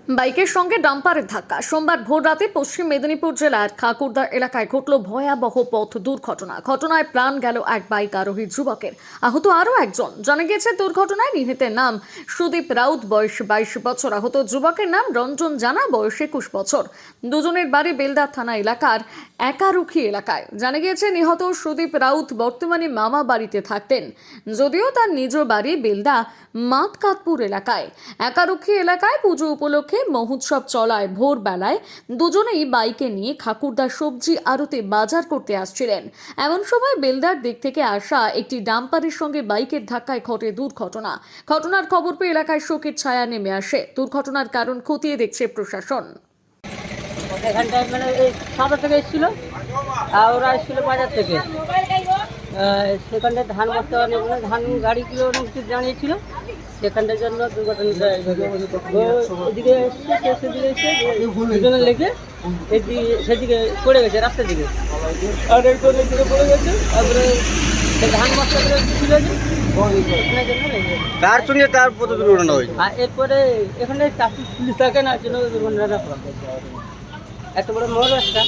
বাইকের সঙ্গে ডাম্পারের ধাক্কা। সোমবার ভোররাতে পশ্চিম মেদিনীপুর জেলার খাকুরদা এলাকায় ঘটল ভয়াবহ পথ দুর্ঘটনা। ঘটনায় প্রাণ গেল এক বাইক আরোহী যুবকের, আহত আরও একজন। জানা গিয়েছে দুর্ঘটনায় নিহতের নাম সুদীপ রাউত, বয়স 22 বছর। আহত যুবকের নাম রঞ্জন জানা, বয়স 21 বছর। দুজনের বাড়ি বেলদা থানা এলাকার একারুখি এলাকায়। জানা গিয়েছে নিহত সুদীপ রাউত বর্তমানে মামা বাড়িতে থাকতেন, যদিও তার নিজ বাড়ি বেলদা মাতকাতপুর এলাকায়। একারুখি এলাকায় পুজো উপলক্ষে মহোৎসব চলায় ভোরবেলায় দুজনেই বাইকে নিয়ে খাকুরদা সবজি আড়তে বাজার করতে আসছিলেন। এমন সময় বেলদার দিক থেকে আসা একটি ডাম্পারের সঙ্গে বাইকের ধাক্কায় ঘটে দুর্ঘটনা। ঘটনার খবর পেয়ে এলাকায় শোকের ছায়া নেমে আসে। দুর্ঘটনার কারণ খতিয়ে দেখছে প্রশাসন। এখানটায় মানে এই সাদা থেকে এসেছিল, আর ওরা এসেছিল বাজার থেকে। সেখানটায় ধান বসতে পারেনি, ধান গাড়িগুলো দাঁড়িয়েছিল, সেখানটার জন্য দুর্ঘটনাটা এদিকে এসছে, সেদিকে এসে দুজনে লেগে সেদিকে পড়ে গেছে, রাস্তার দিকে। আর একজন এদিকে পড়ে গেছে, তারপরে ধান বস্তাগুলো ছিল যে কার সঙ্গে কার পথ দুর্ঘটনা হয়েছে? আর এরপরে এখানে ট্রাফিক পুলিশ থাকে না, জন্য দুর্ঘটনাটা করা। এত বড় মোড় রাস্তা।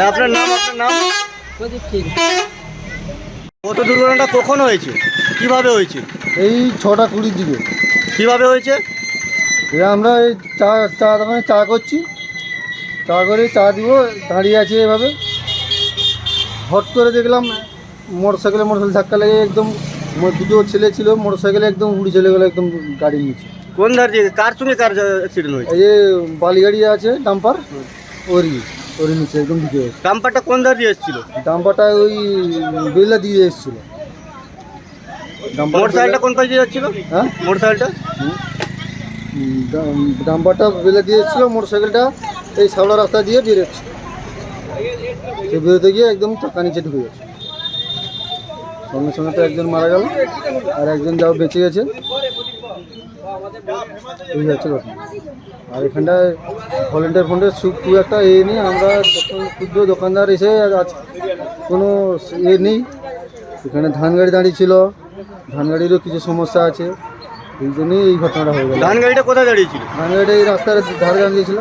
আপনার নাম? প্রদীপ সিং। পথ দুর্ঘটনাটা কখন হয়েছে, কিভাবে হয়েছে? এই 6:20 দিকে। কিভাবে হয়েছে? আমরা এই চা দোকানে চা করছি, চা করে চা দিব, দাঁড়িয়ে আছি এভাবে। হট করে দেখলাম মোটরসাইকেল ধাক্কা লেগে একদম দুটো ছেলে ছিল, মোটরসাইকেলে একদম উড়ে চলে গেলো একদম গাড়ি নিচে। কোন ধার দিয়ে, কার সঙ্গে কার অ্যাক্সিডেন্ট হয়েছে? এই যে বালি গাড়ি আছে ডাম্পার, ওর নিচে একদম ঢুকে গেছে। ডাম্পারটা কোন ধার দিয়ে এসেছিল? ডাম্পারটা ওই বেলা দিয়ে এসেছিল। মোটরসাইকেলটা কোন পাশে যাচ্ছিল? হ্যাঁ, মোটরসাইকেলটা ডাম্পারটা বেলা দিয়ে এসেছিল, মোটরসাইকেলটা এই সামলা রাস্তা দিয়ে বেরোচ্ছে। সে বেরোতে গিয়ে একদম চাকা নিচে ঢুকে গেছে। সঙ্গে সঙ্গে তো একজন মারা গেল, আর একজন যাও বেঁচে গেছে। এই হচ্ছে ঘটনা। আর এখানটায় ভলেন্টিয়ার ফন্ডের খুব একটা নেই। আমরা ক্ষুদ্র দোকানদার এসে আজ কোনো নেই। এখানে ধান গাড়ি দাঁড়িয়ে ছিল, ধান গাড়িরও কিছু সমস্যা আছে, এই জন্যই এই ঘটনাটা হয়ে গেল। ধান গাড়িটা কোথায় দাঁড়িয়েছিল? ধান গাড়িটা এই রাস্তার ধারে দাঁড়িয়েছিল,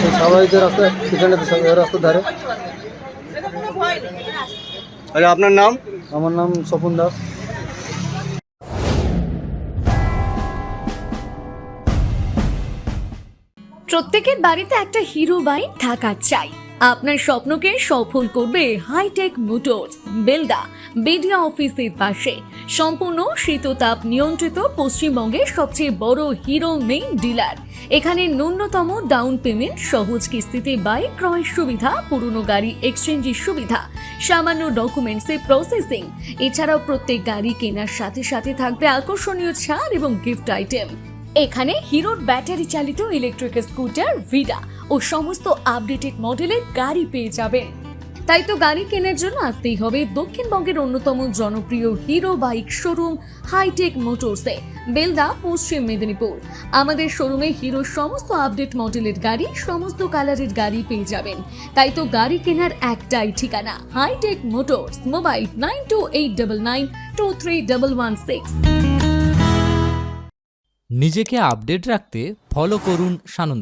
এই স্বাভাবিক রাস্তা, এখানে রাস্তার ধারে। আরে আপনার নাম? আমার নাম স্বপন দাস। প্রত্যেকের বাড়িতে একটা হিরো বাইক থাকা চাই। আপনার স্বপ্নকে সফল করবে হাইটেক মোটরস, বেলদা বিডিও অফিসের পাশে। সম্পূর্ণ শীততাপ নিয়ন্ত্রিত পশ্চিমবঙ্গের সবচেয়ে বড় হিরো মেইন ডিলার। এখানে ন্যূনতম ডাউন পেমেন্ট, সহজ কিস্তিতে বাইক ক্রয়ের সুবিধা, পুরনো গাড়ি এক্সচেঞ্জের সুবিধা, সামান্য ডকুমেন্টসের প্রসেসিং। এছাড়াও প্রত্যেক গাড়ি কেনার সাথে সাথে থাকবে আকর্ষণীয় ছাড় এবং গিফট আইটেম। এখানে হিরোর ব্যাটারি চালিত ইলেকট্রিক স্কুটার, ভিডা ও সমস্ত আপডেটেড মডেলের গাড়ি পেয়ে যাবেন। তাই তো গাড়ি কেনার জন্য আসতেই হবে দক্ষিণবঙ্গের অন্যতম জনপ্রিয় হিরো বাইক শোরুম হাইটেক মোটরসে, বেলদা, পশ্চিম মেদিনীপুর। আমাদের শোরুমে হিরোর সমস্ত আপডেট মডেলের গাড়ি, সমস্ত কালারের গাড়ি পেয়ে যাবেন। তাই তো গাড়ি কেনার একটাই ঠিকানা, হাইটেক মোটরস। মোবাইল 9289923116। নিজেকে আপডেট রাখতে ফলো করুন সানন্দা।